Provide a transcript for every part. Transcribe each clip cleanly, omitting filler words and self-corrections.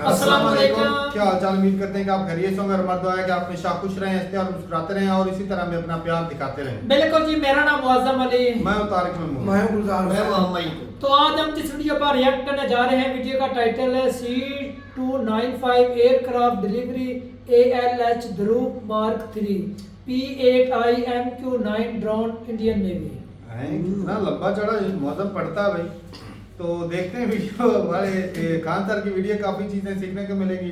अस्सलाम वालेकुम। क्या हाल चाल, उम्मीद करते हैं कि आप खैरियत से होंगे और हमारी दुआ है कि आप हमेशा खुश रहें, हंसते और मुस्कुराते रहें और इसी तरह हमें अपना प्यार दिखाते रहें। बिल्कुल जी, मेरा नाम मुअज्जम अली। मैं हूं तारिक महमूद। मैं गुलजार, मैं मोहम्मद। तो आज हम जिस वीडियो पर रिएक्ट करने जा रहे हैं, वीडियो का टाइटल है C295 aircraft delivery ALH Dhruv mark 3 P8I MQ9 drone Indian Navy. कितना लंबा चढ़ा मौसम पड़ता है भाई। तो देखते हैं वीडियो। हमारे खान सर की वीडियो काफी चीजें सीखने को मिलेगी।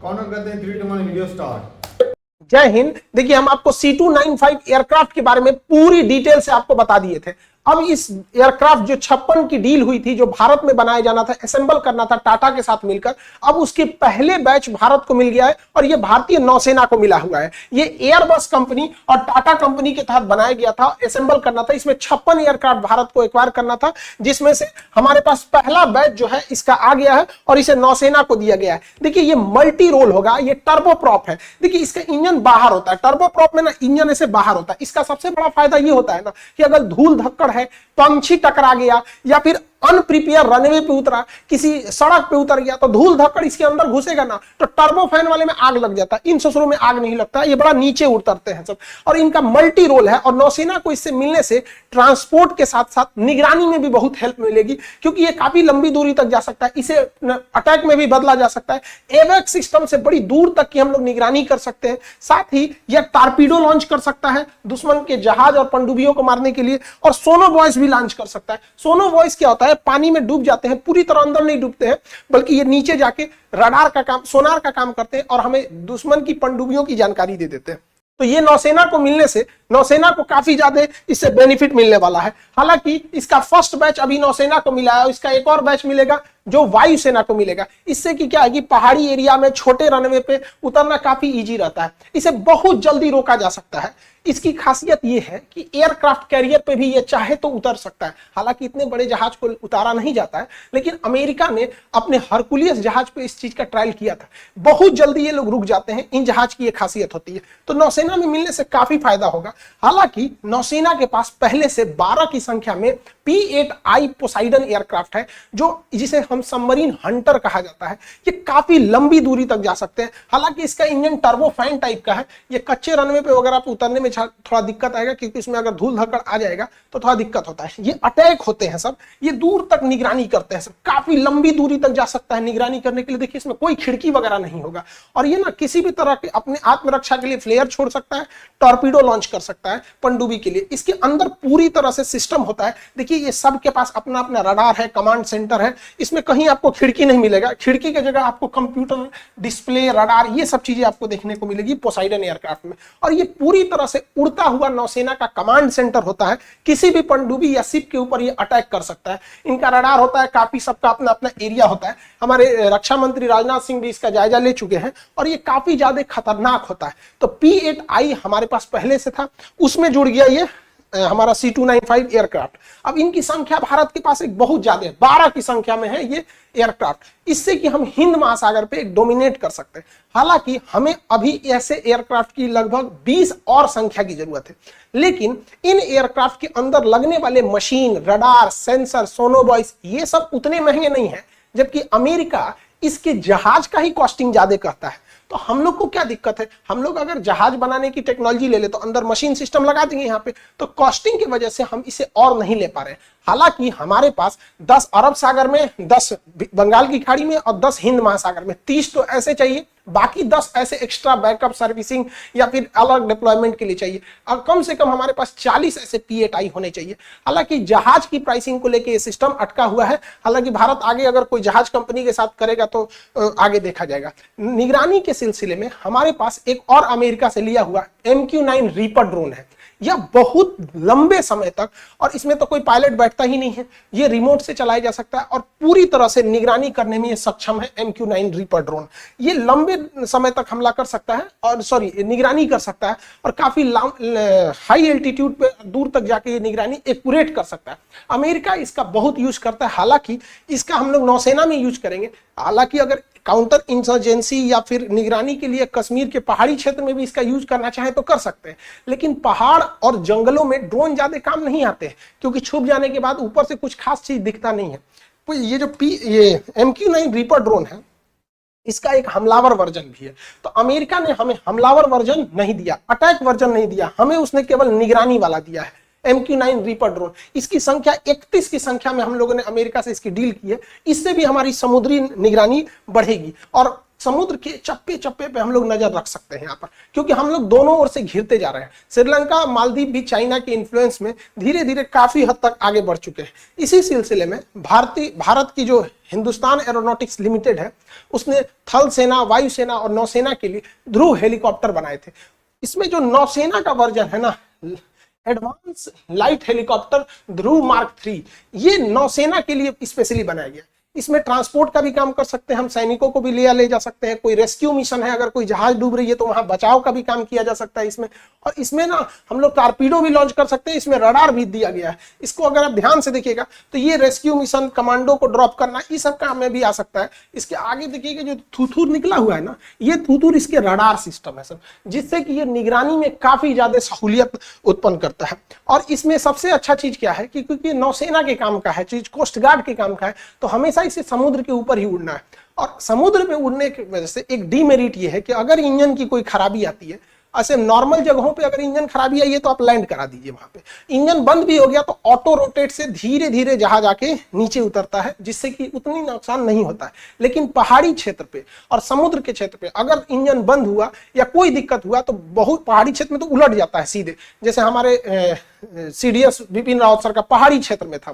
काउंट करते हैं 3 2 1 वीडियो स्टार्ट। जय हिंद। देखिए, हम आपको C295 एयरक्राफ्ट के बारे में पूरी डिटेल से आपको बता दिए थे। अब इस एयरक्राफ्ट जो 56 की डील हुई थी, जो भारत में बनाया जाना था, असेंबल करना था टाटा के साथ मिलकर, अब उसके पहले बैच भारत को मिल गया है और ये भारतीय नौसेना को मिला हुआ है। ये एयरबस कंपनी और टाटा कंपनी के तहत बनाया गया था, असेंबल करना था। इसमें 56 एयरक्राफ्ट भारत को एक्वायर करना था, जिसमें से हमारे पास पहला बैच जो है इसका आ गया है और इसे नौसेना को दिया गया है। देखिए, ये मल्टी रोल होगा, ये टर्बो प्रॉप है। देखिए, इसका इंजन बाहर होता है, टर्बो प्रॉप में ना इंजन ऐसे बाहर होता है। इसका सबसे बड़ा फायदा ये होता है ना कि अगर धूल धक्कड़ है, पंछी टकरा गया या फिर अनप्रिपेयर रनवे पे उतरा, किसी सड़क पे उतर गया, तो धूल धक्कड़ इसके अंदर घुसेगा ना, तो टर्बो फैन वाले में आग लग जाता है। इन ससुरों में आग नहीं लगता, ये बड़ा नीचे उतरते हैं सब। और इनका मल्टी रोल है और नौसेना को इससे मिलने से ट्रांसपोर्ट के साथ साथ निगरानी में भी बहुत हेल्प मिलेगी, क्योंकि ये काफी लंबी दूरी तक जा सकता है। इसे अटैक में भी बदला जा सकता है। एवैक सिस्टम से बड़ी दूर तक की हम लोग निगरानी कर सकते हैं। साथ ही यह टारपीडो लॉन्च कर सकता है दुश्मन के जहाज और पनडुब्बियों को मारने के लिए, और सोनो वॉइस भी लॉन्च कर सकता है। सोनो वॉइस क्या होता है? पानी में डूब जाते हैं, पूरी तरह अंदर नहीं डूबते हैं, बल्कि ये नीचे जाके रडार का काम, सोनार का काम करते हैं और हमें दुश्मन की पनडुब्बियों की जानकारी दे देते हैं। तो ये नौसेना को मिलने से नौसेना को काफी ज्यादा इससे बेनिफिट मिलने वाला है। हालांकि इसका फर्स्ट बैच अभी नौसेना को मिला है, इसका एक और बैच मिलेगा जो वायुसेना को मिलेगा। इससे कि क्या है कि पहाड़ी एरिया में छोटे रनवे पे उतरना काफी इजी रहता है, इसे बहुत जल्दी रोका जा सकता है। इसकी खासियत यह है कि एयरक्राफ्ट कैरियर पे भी ये चाहे तो उतर सकता है। हालांकि इतने बड़े जहाज को उतारा नहीं जाता है, लेकिन अमेरिका ने अपने हरकुलियस जहाज पे इस चीज का ट्रायल किया था। बहुत जल्दी ये लोग रुक जाते हैं, इन जहाज की ये खासियत होती है। तो नौसेना में मिलने से काफी फायदा होगा। हालांकि नौसेना के पास पहले से 12 की संख्या में P8I पोसाइडन एयरक्राफ्ट है, जो जिसे हम सबमरीन हंटर कहा जाता है। ये काफी लंबी दूरी तक जा सकते हैं। हालांकि इसका इंजन टर्बोफैन टाइप का है। ये कच्चे रनवे पे वगैरह पे उतरने में थोड़ा दिक्कत आएगा, क्योंकि इसमें अगर धूल धक्कड़ आ जाएगा तो थोड़ा दिक्कत होता है। ये अटैक होते हैं सब, ये दूर तक निगरानी करते हैं सब, काफी लंबी दूरी तक जा सकता है निगरानी करने के लिए। देखिए, इसमें कोई खिड़की वगैरह नहीं होगा और ये ना किसी भी तरह के अपने आत्मरक्षा के लिए फ्लेयर छोड़ सकता है, टॉर्पीडो लॉन्च कर सकता है पनडुब्बी के लिए। इसके अंदर पूरी तरह से सिस्टम होता है। देखिए, ये सबके पास अपना अपना रडार है, कमांड सेंटर है। इसमें कहीं आपको खिड़की नहीं मिलेगा। खिड़की की जगह आपको कंप्यूटर, डिस्प्ले, रडार, ये सब चीजें आपको देखने को मिलेगी पोसाइडन एयरक्राफ्ट में। और ये पूरी तरह से उड़ता हुआ नौसेना का कमांड सेंटर होता है। किसी भी पनडुब्बी या शिप के ऊपर ये अटैक कर सकता है। इनका रडार होता है, काफी सबका अपना अपना एरिया होता है। हमारे रक्षा मंत्री राजनाथ सिंह भी इसका जायजा ले चुके हैं और ये काफी ज्यादा खतरनाक होता है। तो P8I हमारे पास पहले से था, उसमें जुड़ गया ये हमारा C295 एयरक्राफ्ट। अब इनकी संख्या भारत के पास एक बहुत ज्यादा है, 12 की संख्या में है ये एयरक्राफ्ट, इससे कि हम हिंद महासागर पे एक डोमिनेट कर सकते हैं। हालांकि हमें अभी ऐसे एयरक्राफ्ट की लगभग 20 और संख्या की जरूरत है, लेकिन इन एयरक्राफ्ट के अंदर लगने वाले मशीन, रडार, सेंसर, सोनोवॉइस, ये सब उतने महंगे नहीं है, जबकि अमेरिका इसके जहाज का ही कॉस्टिंग ज्यादा करता है। तो हम लोग को क्या दिक्कत है? हम लोग अगर जहाज बनाने की टेक्नोलॉजी ले ले तो अंदर मशीन सिस्टम लगा देंगे यहाँ पे, तो कॉस्टिंग की वजह से हम इसे और नहीं ले पा रहे। हालांकि हमारे पास 10 अरब सागर में, 10 बंगाल की खाड़ी में और 10 हिंद महासागर में, 30 तो ऐसे चाहिए, बाकी 10 ऐसे एक्स्ट्रा बैकअप सर्विसिंग या फिर अलग डिप्लॉयमेंट के लिए चाहिए। और कम से कम हमारे पास 40 ऐसे P8I होने चाहिए। हालांकि जहाज की प्राइसिंग को लेके ये सिस्टम अटका हुआ है। हालांकि भारत आगे अगर कोई जहाज कंपनी के साथ करेगा तो आगे देखा जाएगा। निगरानी के सिलसिले में हमारे पास एक और अमेरिका से लिया हुआ MQ9 रीपर ड्रोन है। यह बहुत लंबे समय तक, और इसमें तो कोई पायलट बैठता ही नहीं है, ये रिमोट से चलाया जा सकता है और पूरी तरह से निगरानी करने में ये सक्षम है। MQ9 रीपर ड्रोन ये लंबे समय तक हमला कर सकता है और निगरानी कर सकता है और काफी हाई एल्टीट्यूड पे दूर तक जाके ये निगरानी एक्यूरेट कर सकता है। अमेरिका इसका बहुत यूज करता है। हालांकि इसका हम लोग नौसेना में यूज करेंगे। हालांकि अगर काउंटर इंसर्जेंसी या फिर निगरानी के लिए कश्मीर के पहाड़ी क्षेत्र में भी इसका यूज करना चाहे तो कर सकते हैं, लेकिन पहाड़ और जंगलों में ड्रोन ज्यादा काम नहीं आते हैं, क्योंकि छुप जाने के बाद ऊपर से कुछ खास चीज दिखता नहीं है। तो ये जो MQ9 रीपर ड्रोन है, इसका एक हमलावर वर्जन भी है। तो अमेरिका ने हमें हमलावर वर्जन नहीं दिया, अटैक वर्जन नहीं दिया, हमें उसने केवल निगरानी वाला दिया है, MQ-9 रीपर ड्रोन। इसकी संख्या 31 की संख्या में हम लोगों ने अमेरिका से इसकी डील की है। इससे भी हमारी समुद्री निगरानी बढ़ेगी और समुद्र के चप्पे चप्पे पे हम लोग नजर रख सकते हैं यहाँ पर, क्योंकि हम लोग दोनों ओर से घिरते जा रहे हैं। श्रीलंका, मालदीव भी चाइना के इन्फ्लुएंस में धीरे धीरे काफी हद तक आगे बढ़ चुके हैं। इसी सिलसिले में भारत की जो हिंदुस्तान एरोनॉटिक्स लिमिटेड है, उसने थल सेना, वायुसेना और नौसेना के लिए ध्रुव हेलीकॉप्टर बनाए थे। इसमें जो नौसेना का वर्जन है ना, एडवांस लाइट हेलीकॉप्टर ध्रुव मार्क 3, ये नौसेना के लिए स्पेशली बनाया गया। इसमें ट्रांसपोर्ट का भी काम कर सकते हैं, हम सैनिकों को भी ले जा सकते हैं। कोई रेस्क्यू मिशन है, अगर कोई जहाज डूब रही है तो वहां बचाव का भी काम किया जा सकता है इसमें। और इसमें ना हम लोग टारपीडो भी लॉन्च कर सकते हैं, इसमें रडार भी दिया गया है। इसको अगर आप ध्यान से देखिएगा तो ये रेस्क्यू मिशन, कमांडो को ड्रॉप करना, ये सब काम में भी आ सकता है। इसके आगे देखिएगा जो थूथूर निकला हुआ है ना, ये थूथूर इसके रडार सिस्टम है सब, जिससे कि ये निगरानी में काफी ज्यादा सहूलियत उत्पन्न करता है। और इसमें सबसे अच्छा चीज क्या है कि क्योंकि नौसेना के काम का है चीज, कोस्ट गार्ड के काम का है, तो हमेशा इसे समुद्र के ऊपर ही उड़ना है। और समुद्र में उड़ने की वजह से एक डीमेरिट ये है कि अगर इंजन की कोई खराबी आती है, ऐसे नॉर्मल जगहों पे अगर इंजन खराबी आई है तो आप लैंड करा दीजिए वहां पे। इंजन बंद भी हो गया तो ऑटो रोटेट से धीरे धीरे जहाज आके नीचे उतरता है, जिससे कि उतनी नुकसान नहीं होता है। लेकिन पहाड़ी क्षेत्र पे और समुद्र के क्षेत्र पे अगर इंजन बंद हुआ या कोई दिक्कत हुआ तो बहुत पहाड़ी क्षेत्र में तो उलट जाता है सीधे। जैसे हमारे CDS बिपिन रावत सर का पहाड़ी क्षेत्र में था,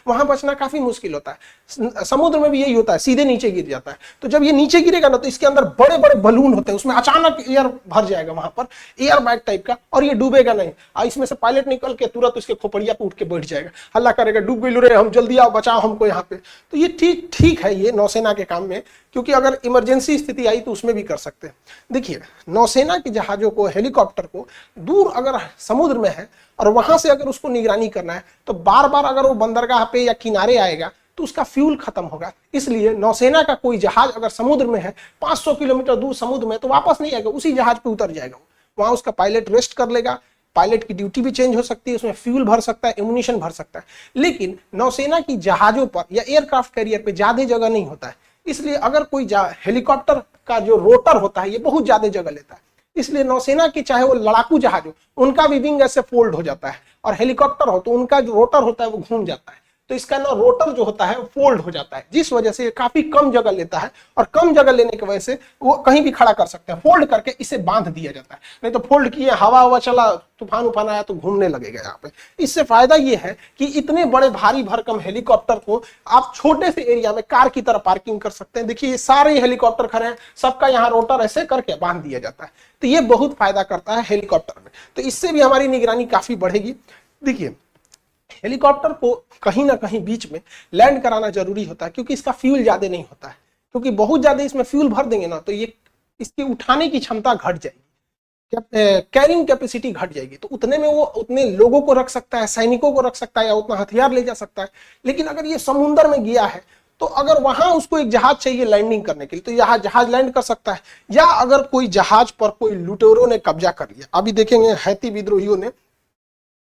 वहां बचना काफी मुश्किल होता है। समुद्र में भी यही होता है, सीधे नीचे गिर जाता है। तो जब ये नीचे गिरेगा ना तो इसके अंदर बड़े बड़े बलून होते हैं, उसमें अचानक एयर भर जाएगा वहां पर, एयर बैग टाइप का, और ये डूबेगा नहीं। और इसमें से पायलट निकल के तुरंत उसके खोपड़िया पे उठ के बैठ जाएगा, हल्ला करेगा, डूब गई रे, हम जल्दी आओ, बचाओ हमको यहाँ पे। तो ये ठीक है ये नौसेना के काम में, क्योंकि अगर इमरजेंसी स्थिति आई तो उसमें भी कर सकते हैं। देखिए नौसेना के जहाजों को, हेलीकॉप्टर को दूर अगर समुद्र में है और वहां से अगर उसको निगरानी करना है तो बार बार अगर वो बंदरगाह पे या किनारे आएगा तो उसका फ्यूल खत्म होगा। इसलिए नौसेना का कोई जहाज अगर समुद्र में है, 500 किलोमीटर दूर समुद्र में, तो वापस नहीं आएगा, उसी जहाज पे उतर जाएगा। वहां उसका पायलट रेस्ट कर लेगा, पायलट की ड्यूटी भी चेंज हो सकती है, उसमें फ्यूल भर सकता है, एमुनिशन भर सकता है। लेकिन नौसेना की जहाजों पर या एयरक्राफ्ट कैरियर पे ज्यादा जगह नहीं होता है, इसलिए अगर कोई हेलीकॉप्टर का जो रोटर होता है ये बहुत ज्यादा जगह लेता है। इसलिए नौसेना के चाहे वो लड़ाकू जहाज हो, उनका भी विंग ऐसे फोल्ड हो जाता है, और हेलीकॉप्टर हो तो उनका जो रोटर होता है वो घूम जाता है। तो इसका ना रोटर जो होता है फोल्ड हो जाता है, जिस वजह से ये काफी कम जगह लेता है, और कम जगह लेने की वजह से वो कहीं भी खड़ा कर सकते हैं। फोल्ड करके इसे बांध दिया जाता है, नहीं तो फोल्ड किए हवा चला, तूफान उफान आया तो घूमने लगेगा यहाँ पे। इससे फायदा ये है कि इतने बड़े भारी भरकम हेलीकॉप्टर को आप छोटे से एरिया में कार की तरह पार्किंग कर सकते हैं। देखिए ये सारे हेलीकॉप्टर खड़े हैं, सबका यहाँ रोटर ऐसे करके बांध दिया जाता है, तो ये बहुत फायदा करता है हेलीकॉप्टर में। तो इससे भी हमारी निगरानी काफी बढ़ेगी। देखिए हेलीकॉप्टर को कहीं ना कहीं बीच में लैंड कराना जरूरी होता है, क्योंकि इसका फ्यूल ज्यादा नहीं होता है, क्योंकि बहुत ज्यादा इसमें फ्यूल भर देंगे ना तो ये इसकी उठाने की क्षमता घट जाएगी, कैरिंग कैपेसिटी घट जाएगी। तो उतने में वो उतने लोगों को रख सकता है, सैनिकों को रख सकता है, या उतना हथियार ले जा सकता है। लेकिन अगर ये समुद्र में गया है तो अगर वहां उसको एक जहाज चाहिए लैंडिंग करने के लिए, तो यहाँ जहाज लैंड कर सकता है। या अगर कोई जहाज पर कोई लुटेरों ने कब्जा कर लिया, अभी देखेंगे हैती विद्रोहियों ने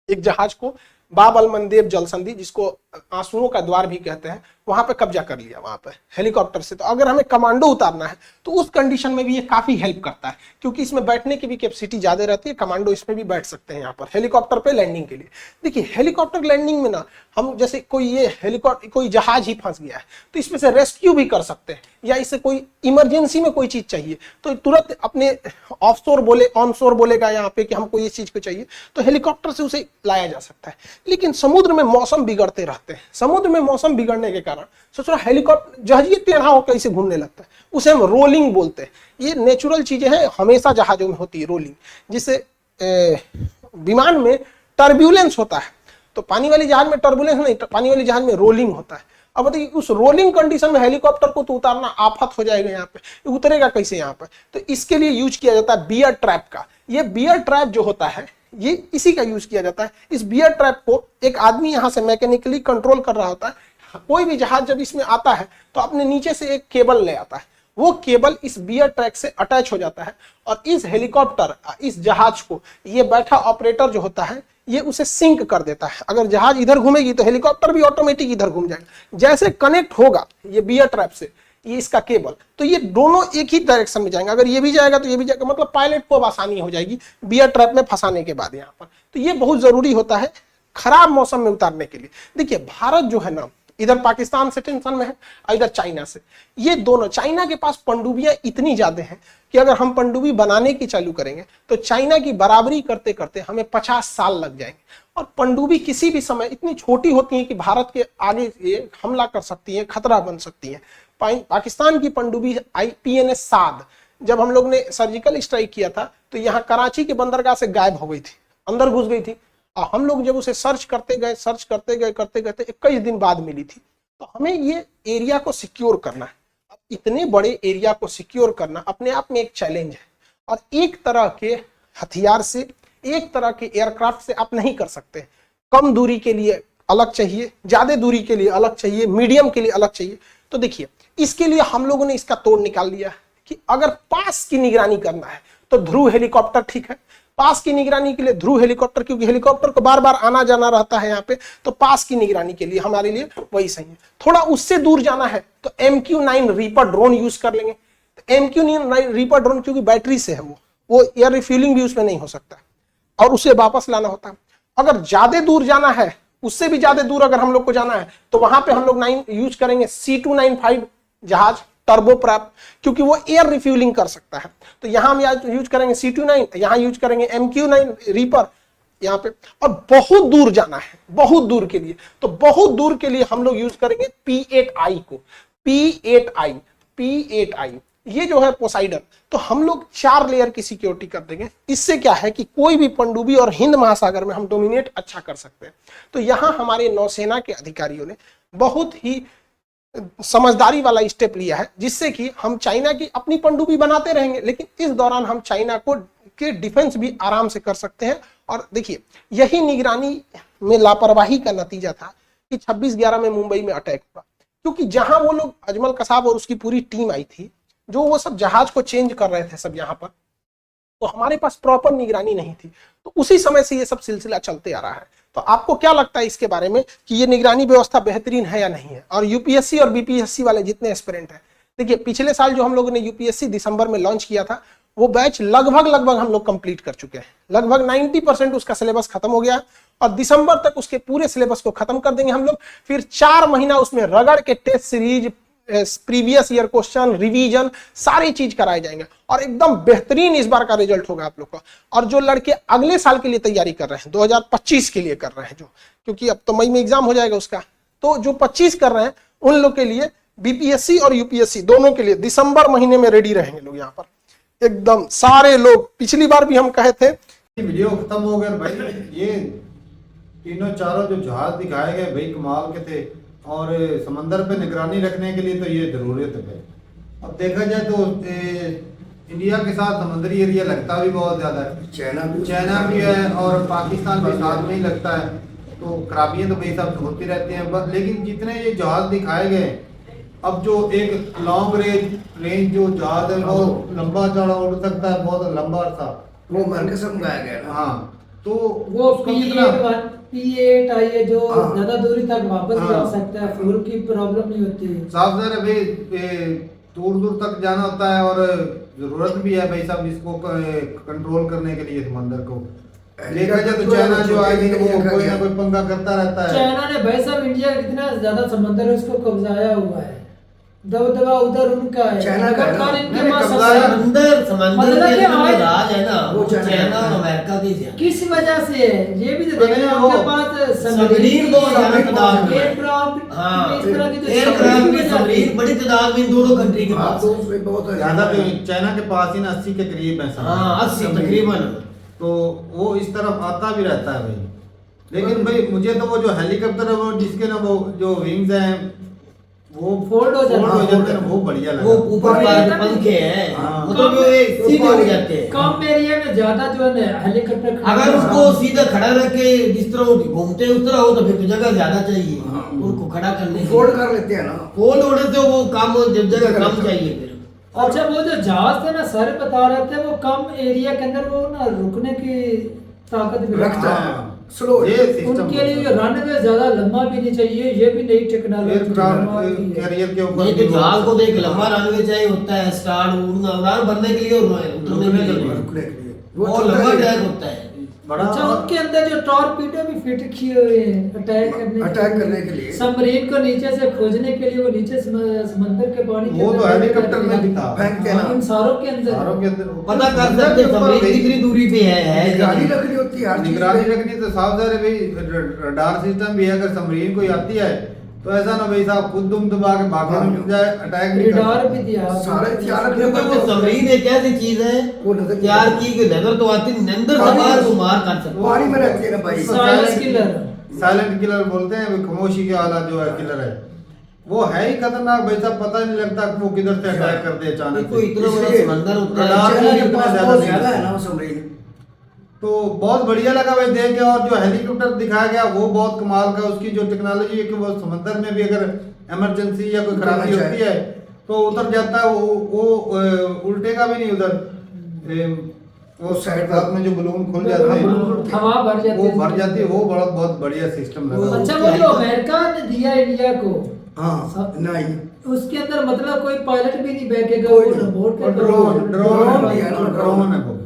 एक जहाज को बाब अल मंदेब जलसंधि, जिसको आंसुओं का द्वार भी कहते हैं, वहां पे कब्जा कर लिया वहां पे हेलीकॉप्टर से। तो अगर हमें कमांडो उतारना है तो उस कंडीशन में भी ये काफी हेल्प करता है, क्योंकि इसमें बैठने की भी कैपेसिटी ज्यादा रहती है। कमांडो इसमें भी बैठ सकते हैं यहाँ पर हेलीकॉप्टर पे लैंडिंग के लिए। देखिए हेलीकॉप्टर लैंडिंग में ना हम जैसे कोई ये हेलीकॉप्टर कोई जहाज ही फंस गया है तो इसमें से रेस्क्यू भी कर सकते हैं, या इससे कोई इमरजेंसी में कोई चीज चाहिए तो तुरंत अपने ऑफशोर बोले ऑनशोर बोलेगा यहाँ पे कि हमको ये चीज को चाहिए, तो हेलीकॉप्टर से उसे लाया जा सकता है। लेकिन समुद्र में मौसम बिगड़ते रहते हैं, समुद्र में मौसम बिगड़ने के कारण सोचो हेलीकॉप्टर जहाज टेढ़ा होकर इसे घूमने लगता है, उसे हम रोलिंग बोलते हैं। ये नेचुरल चीजें हैं, हमेशा जहाजों में होती है रोलिंग, जिससे विमान में टर्ब्यूलेंस होता है। तो पानी वाली जहाज में टर्बुलेंस नहीं, पानी वाली जहाज में रोलिंग होता है। अब बताइए उस रोलिंग कंडीशन में हेलीकॉप्टर को तो उतारना आफत हो जाएगा, यहाँ पे उतरेगा कैसे यहाँ पे। तो इसके लिए यूज किया जाता है बियर ट्रैप का। ये बियर ट्रैप जो होता है ये इसी का यूज किया जाता है। इस बियर ट्रैप को एक आदमी यहाँ से मैकेनिकली कंट्रोल कर रहा होता है। कोई भी जहाज जब इसमें आता है तो अपने नीचे से एक केबल ले आता है, वो केबल इस बियर ट्रैक से अटैच हो जाता है, और इस हेलीकॉप्टर इस जहाज को ये बैठा ऑपरेटर जो होता है ये उसे सिंक कर देता है। अगर जहाज इधर घूमेगी तो हेलीकॉप्टर भी ऑटोमेटिक इधर घूम जाएगा। जैसे कनेक्ट होगा ये बियर ट्रैप से, ये इसका केबल, तो ये दोनों एक ही डायरेक्शन में जाएंगे। अगर ये भी जाएगा तो ये भी जाएगा, मतलब पायलट को अब आसानी हो जाएगी बियर ट्रैप में फंसाने के बाद यहाँ पर। तो ये बहुत जरूरी होता है खराब मौसम में उतारने के लिए। देखिए भारत जो है ना, इधर पाकिस्तान से टेंशन में है और इधर चाइना से। ये दोनों, चाइना के पास पनडुब्बियां इतनी ज्यादा हैं कि अगर हम पनडुब्बी बनाने की चालू करेंगे तो चाइना की बराबरी करते करते हमें 50 साल लग जाएंगे। और पनडुब्बी किसी भी समय इतनी छोटी होती है कि भारत के आगे ये हमला कर सकती है, खतरा बन सकती है। पाकिस्तान की पनडुब्बी IPNS साद, जब हम लोग ने सर्जिकल स्ट्राइक किया था तो यहाँ कराची के बंदरगाह से गायब हो गई थी, अंदर घुस गई थी। और हम लोग जब उसे सर्च करते गए करते 21 दिन बाद मिली थी। तो हमें ये एरिया को सिक्योर करना है। अब इतने बड़े एरिया को सिक्योर करना अपने आप में एक चैलेंज है, और एक तरह के हथियार से, एक तरह के एयरक्राफ्ट से आप नहीं कर सकते। कम दूरी के लिए अलग चाहिए, ज्यादा दूरी के लिए अलग चाहिए, मीडियम के लिए अलग चाहिए। तो देखिए इसके लिए हम लोगों ने इसका तोड़ निकाल लिया कि अगर पास की निगरानी करना है तो ध्रुव हेलीकॉप्टर ठीक है। पास की निगरानी के लिए ध्रुव हेलीकॉप्टर, क्योंकि हेलीकॉप्टर को बार बार आना जाना रहता है यहाँ पे, तो पास की निगरानी के लिए हमारे लिए वही सही है। थोड़ा उससे दूर जाना है तो MQ-9 रीपर ड्रोन यूज कर लेंगे। तो MQ-9 रीपर ड्रोन क्योंकि बैटरी से है, वो एयर रिफ्यूलिंग भी उसमें नहीं हो सकता और उसे वापस लाना होता है। अगर ज्यादा दूर जाना है, उससे भी ज्यादा दूर अगर हम लोग को जाना है तो वहां पे हम लोग यूज करेंगे C295 जहाज टर्बो प्रैप, क्योंकि वो एयर रिफ्यूलिंग कर सकता है। तो यहां हम यूज करेंगे C29, यहां यूज करेंगे MQ-9 रीपर यहाँ पे। और बहुत दूर जाना है, बहुत दूर के लिए, तो बहुत दूर के लिए हम लोग यूज करेंगे P8I को। P8I ये जो है पोसाइडन। तो हम लोग 4 लेयर की सिक्योरिटी कर देंगे। इससे क्या है कि कोई भी पनडुब्बी और हिंद महासागर में हम डोमिनेट अच्छा कर सकते हैं। तो यहां हमारे नौसेना के अधिकारियों ने बहुत ही समझदारी वाला स्टेप लिया है, जिससे कि हम चाइना की अपनी पनडुब्बी बनाते रहेंगे, लेकिन इस दौरान हम चाइना को के डिफेंस भी आराम से कर सकते हैं। और देखिए यही निगरानी में लापरवाही का नतीजा था कि 26/11 में मुंबई में अटैक हुआ, क्योंकि जहां वो लोग अजमल कसाब और उसकी पूरी टीम आई थी, जो वो सब जहाज को चेंज कर रहे थे सब यहाँ पर, तो हमारे पास प्रॉपर निगरानी नहीं थी। तो उसी समय से ये सब सिलसिला चलते आ रहा है। तो आपको क्या लगता है इसके बारे में कि ये निगरानी व्यवस्था बेहतरीन है या नहीं है? और यूपीएससी और बीपीएससी वाले जितने एस्पिरेंट हैं, देखिए पिछले साल जो हम लोगों ने यूपीएससी दिसंबर में लॉन्च किया था, वो बैच लगभग हम लोग कंप्लीट कर चुके हैं। लगभग 90% उसका सिलेबस खत्म हो गया और दिसंबर तक उसके पूरे सिलेबस को खत्म कर देंगे हम लोग। फिर 4 महीना उसमें रगड़ के test series, previous year question, revision, सारी चीज कराए जाएंगे और एकदम बेहतरीन इस बार का रिजल्ट होगा आप लोग का। और जो लड़के अगले साल के लिए तैयारी कर रहे हैं, 2025 के लिए कर रहे हैं, जो क्योंकि अब तो मई में एग्जाम हो जाएगा उसका, तो जो 25 कर रहे हैं उन लोग के लिए बीपीएससी और यूपीएससी दोनों के लिए दिसंबर महीने में रेडी रहेंगे लोग यहाँ पर एकदम सारे लोग। पिछली बार भी हम कहे थे वीडियो खत्म हो गया भाई। ये तीनों चारों जो जहाज दिखाए गए भाई कमाल के थे, और समंदर पे निगरानी रखने के लिए तो ये जरूरत है। अब देखा जाए तो इंडिया के साथ समुद्री एरिया लगता भी बहुत ज्यादा है, चाइना भी है और पाकिस्तान भी साथ में ही लगता है। तो खराबियां तो भाई सब होती रहती हैं, लेकिन जितने ये जहाज दिखाए गए, अब जो एक लॉन्ग रेंज जो जहाज है वो लंबा चौड़ा उड़ सकता है बहुत लंबा अरसा, वो मर के समझाया गया ना। हाँ, तो वो P8I है जो ज्यादा दूरी तक वापस भी आ सकता है, फ्यूल की प्रॉब्लम नहीं होती है। साफ ज़ाहिर है भाई दूर तक जाना होता है और जरूरत भी है भाई साहब इसको कंट्रोल करने के लिए समंदर को। देखा जाए तो चाइना जो आएगी वो कोई ना कोई पंगा करता रहता है। चाइना ने भाई साहब इंडिया का कितना ज्यादा समंदर है उसको कब्जाया हुआ है, दबदबा उधर उनका है। चाइना का अगर इनके नहीं, पास कब्जा समंदर मतलब के कि अंदर आज- राज है ना, वो वो चाइना चाइना और है। अमेरिका की है। किस वजह से है ये भी तो तो देखना, नहीं, उनके वो पास सबमरीन बहुत ज्यादा तादाद में है। एयरक्राफ्ट, हाँ, इस तरह की जो एयरक्राफ्ट सबमरीन में जाती है। सबमरीन बड़ी तादाद में इन दोनों कंट्री के हाँ, पास तो है। उसमें बहुत ज्यादा तो चाइना के पास ही ना 80 के करीब है सब। हाँ 80 तकरीबन। तो वो इस तरफ आता भी रहता है भाई। लेकिन भाई मुझे तो वो जो हेलीकॉप्टर है वो जिसके ना वो जो विंग्स हैं वो फोल्ड हो जाते हैं। हैं, वो बढ़िया वो लगा। ऊपर वाले पंखे हैं, हाँ। मतलब वो एक सीधे हो जाते हैं। कम एरिया में ज्यादा जो है ना हेलीकॉप्टर खड़ा अगर करना। उसको सीधा खड़ा रख के जिस तरह वो घूमते हैं उस तरह हो तो फिर तो जगह ज्यादा चाहिए उनको खड़ा करने फोल्ड कर लेते हैं ना। फोल्ड होने से वो काम जब जगह कम चाहिए फिर। अच्छा वो जो जहाज थे ना सर बता रहे थे वो कम एरिया के अंदर वो ना रुकने की ताकत भी रखता है। हाँ, स्लो ये है। सिस्टम उनके लिए रनवे ज्यादा लंबा भी नहीं चाहिए, ये भी नई टेक्नोलॉजी एयरक्राफ्ट कैरियर के ऊपर ये तो जहाज को देख लंबा रनवे चाहिए होता है, स्टार्ट उड़ान भरने के लिए और उतरने के लिए रुकने के लिए वो और छोटा लंबा ही- ट्रैक होता है। बड़ा अच्छा, उनके अंदर जो टॉर्पीडो भी फिट किए हुए हैं अटैक करने के लिए। सबमरीन को नीचे से खोजने के लिए, वो नीचे समंदर के पानी के वो तो अंदर हेलीकॉप्टर में भी था। फेंकते हैं ना। हाँ, इन सारों के अंदर सारों के अंदर पता कर सकते हैं सबमरीन कितनी दूरी पे है निगरानी रखनी होती है हर चीज निगरानी पे। रखनी तो साफ जाहिर है भाई, रडार सिस्टम भी है, अगर सबमरीन कोई आती है तो ऐसा ना भाई साहब खुद दुम दबा के भागने में मिल जाए, अटैक भी कर रेडार सकते भी हैं। दिया सारे हथियार रखने क्योंकि वो पड़ते हैं। सबमरीन एक ऐसी चीज है वो नजर नहीं तैयार आती। की कि नजर तो आती नहीं, अंदर से बाहर को मार कर सकते पानी में रहती है ना भाई। Silence killer. साइलेंट किलर बोलते हैं, वो खामोशी के आला जो है किलर है, वो है ही खतरनाक भाई साहब, पता ही नहीं लगता कि वो किधर से अटैक कर दे अचानक देखो से। इतना बड़ा इसलिए समंदर होता रडार है। भी चाइना के इतना पास ज्यादा बहुत नहीं ज्यादा है। है ना वो सबमरीन। तो बहुत बढ़िया लगा भाई देख के, और जो हेलीकॉप्टर दिखाया गया वो बहुत कमाल का, उसकी जो टेक्नोलॉजी है कि वो समंदर में भी अगर इमरजेंसी या कोई खराबी उतरना होती है तो उतर जाता है, वो उल्टेगा भी नहीं उधर, वो साइड रात में जो बलून खुल जाते हैं हवा भर जाती वो है। भर जाती है, वो बड़ा बहुत बढ़िया सिस्टम लगा। अच्छा, वो जो अमेरिका ने दिया इंडिया को, हाँ नहीं उसके अंदर मतलब कोई पायलट भी नहीं बैठेगा, कोई वो नहीं। रिमोट और पे ड्रोन दिया ना, ड्रोन है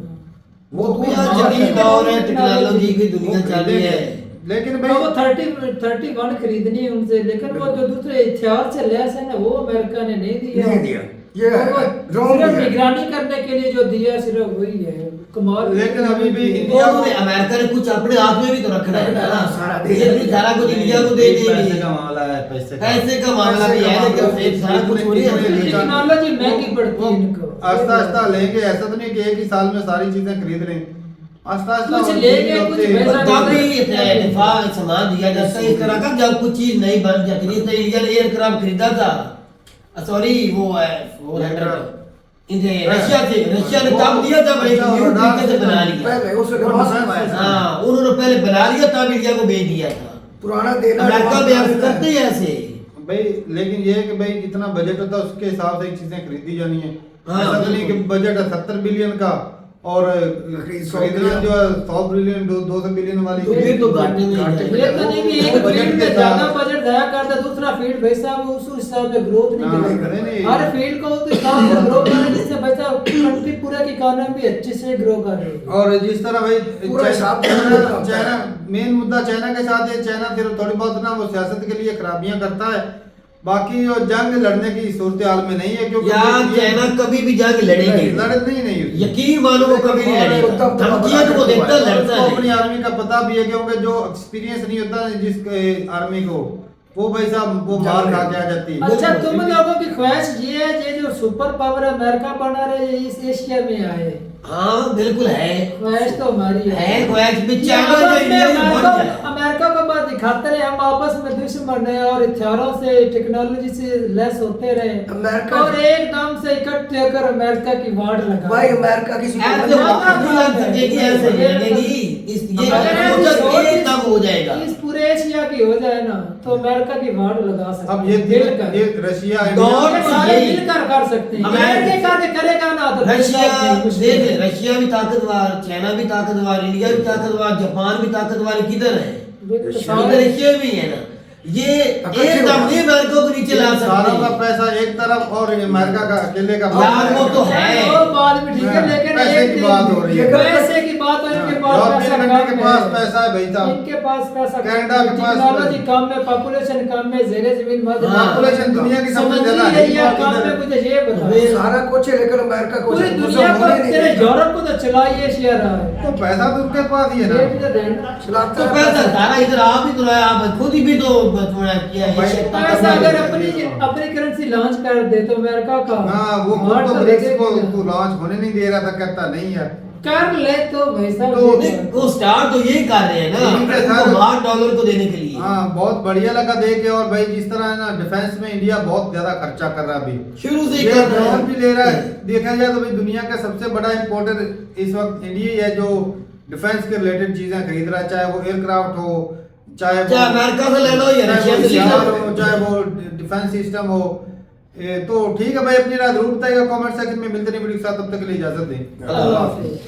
वो पूरा जदीद दौर है, टेक्नोलॉजी की दुनिया चल रही है। लेकिन तो वो भाई 31 खरीदनी है उनसे, लेकिन वो जो दूसरे हथियार से लैस है ना, वो अमेरिका ने नहीं दिया। नहीं दिया। ये और वो ड्रोन सिर्फ दिया। निगरानी करने के लिए जो दिया सिर्फ वही है, कमाल। लेकिन अभी भी वो इंडिया को उन्होंने अमेरिका ने कुछ अपने हाथ में भी तो रखना है ना, सारा दे ये भी सारा कुछ इंडिया को दे पैसे देंगे। का मामला है, पैसे का। पैसे का मामला भी है, लेकिन फिर सारा कुछ हो रही है। टेक्नोलॉजी महंगी पड़ती है इनको। आस्ता आस्ता लेंगे, ऐसा तो नहीं कि एक ही साल में सारी चीजें खरीद लें, आस्ता आस्ता कुछ और लेंगे, चीजें कुछ होते हैं। वैसा तब भी दिफा सामान दिया जाता है इस तरह का, जब कुछ चीज नहीं बन जाती। जैसे इंडिया ने एयरक्राफ्ट खरीदा था, सॉरी वो है रशिया ने तब दिया जब एक न्यू तरीके से बना लिया। पहले उसने एडवांस करवाया था। हाँ, उन्होंने पहले बना लिया तब इंडिया को भेज दिया था। पुराना देना अमेरिका एडवांस में ऐसे करता है। करते हैं ऐसे। भाई लेकिन ये है कि भाई जितना बजट होता है उसके हिसाब से चीजें खरीदी जानी है। हाँ, ऐसा तो नहीं कि बजट है 70 बिलियन का और खरीदना जो है 100 बिलियन 200 बिलियन वाली तो फिर तो घाटे में ही घाटे जाएगा। ये तो नहीं कि एक वो बजट फील्ड के में ज्यादा साथ- बजट जाया करता, दूसरा फील्ड भाई साहब उस हिसाब से ग्रोथ नहीं हाँ, करेगा। करे नहीं। हर फील्ड को उस हिसाब से ग्रो करे जिससे भाई साहब कंट्री पूरे की इकोनॉमी भी अच्छे से ग्रो कर रही है। और जिस तरह भाई पूरा हिसाब चाइना मेन मुद्दा चाइना के साथ है, चाइना सिर्फ थोड़ी बहुत ना वो सियासत के लिए खराबियां करता है, बाकी जो जंग लड़ने की सूरत हाल में नहीं है, क्योंकि यार चाइना कभी भी जंग लड़ेगी, लड़त नहीं उसकी। यकीन मानो वो कभी नहीं लड़ेगा। धमकियां तो वो देता लड़ता उसको अपनी नहीं। आर्मी का पता भी है, क्योंकि जो एक्सपीरियंस नहीं होता जिस आर्मी को, वो भाई साहब वो मार खा के आ जाती है। अच्छा, तुम लोगों की ख्वाहिश ये है ये जो सुपर पावर अमेरिका बना रहे हैं इस एशिया में आए, हाँ बिल्कुल है, ख्वाहिश तो हमारी है ख्वाहिश भी। कि चाइना आपस जो में इंडिया में बन जाए। अमेरिका को बात दिखाते रहे, हम आपस में दुश्मन है और हथियारों से टेक्नोलॉजी से लेस होते रहे, अमेरिका- और एकदम से इकट्ठे होकर अमेरिका की वार्ड लगा। भाई अमेरिका की ऐसे बात नहीं लग सकेगी, ऐसे नहीं लगेगी। ये अगर ये तब हो जाएगा। इस पूरे एशिया की हो जाए ना तो अमेरिका की वार्ड लगा सकते अब हैं, मिलकर। ये रशिया दौर ये इंडिया- सारे यही। मिलकर कर सकते हैं। अमेरिका- अमेरिका करेगा ना तो रशिया कुछ देख नहीं। रशिया भी ताकतवर, चाइना भी ताकतवर, इंडिया भी ताकतवर, जापान भी ताकतवर, किधर है? बिल्कुल इधर सारे- रशिया भी है ना। ये इकट्ठे एक दम नहीं अमेरिका को नीचे ला सारों का सकते। पैसा एक तरफ और अमेरिका का अकेले का यार वो तो है। वो बात भी ठीक है, लेकिन पैसे एक की दिन- बात हो रही है। पैसे की बात हो, इनके पास पैसा यूरोपियन कम कंट्री के पास है। पैसा है भाई साहब, इनके पास पैसा कम कनाडा है, के पास- टेक्नोलॉजी कम है, पॉपुलेशन कम है, ज़ेरे जमीन मध्य हाँ। पॉपुलेशन दुनिया की सबसे समुद्री ज्यादा है। एरिया कम है, मुझे ये बताओ। वे- सारा कुछ है लेकिन अमेरिका को पूरी मुझे दुनिया को होने नहीं तेरे देगा। यूरोप को तो चला ही एशिया रहा है। तो पैसा तो उनके पास ही है ये भी ना। तो देना। चलाता तो है पैसा पैसा। सारा इधर आप ही तो रहा, आप खुद ही भी तो थोड़ा किया है। भाई, शक्ति पैसा का अगर भी- अपनी करेंसी लॉन्च कर दे तो अमेरिका का हाँ वो वार्ड खुद तो तो ब्रिक्स को लगेगा। तो लॉन्च होने नहीं दे रहा था, कहता नहीं यार। कर ले तो भाई साहब तो- ये नहीं, वो स्टार्ट तो यही कर रहे हैं ना, इनके उनको साथ- $8 को देने के लिए। हाँ बहुत बढ़िया लगा देख के। और भाई जिस तरह है ना डिफेंस में इंडिया बहुत ज्यादा खर्चा कर रहा है अभी, शुरू से ही ये कर रहे ड्रोन हैं। भी ले रहा है। देखा जाए तो भाई दुनिया का सबसे बड़ा इंपोर्टर इस वक्त इंडिया ही है, जो डिफेंस के रिलेटेड चीजें खरीद रहा है, चाहे वो एयरक्राफ्ट हो, चाहे चाहे अमेरिका से ले लो या चाहे रशिया वो से ले हथियार लो। हो, चाहे वो डिफेंस सिस्टम हो। तो ठीक है भाई, अपनी राय जरूर बताइएगा कमेंट सेक्शन में। मिलते नहीं वीडियो के साथ, तब तक के लिए इजाजत दें। अल्लाह हाफिज़।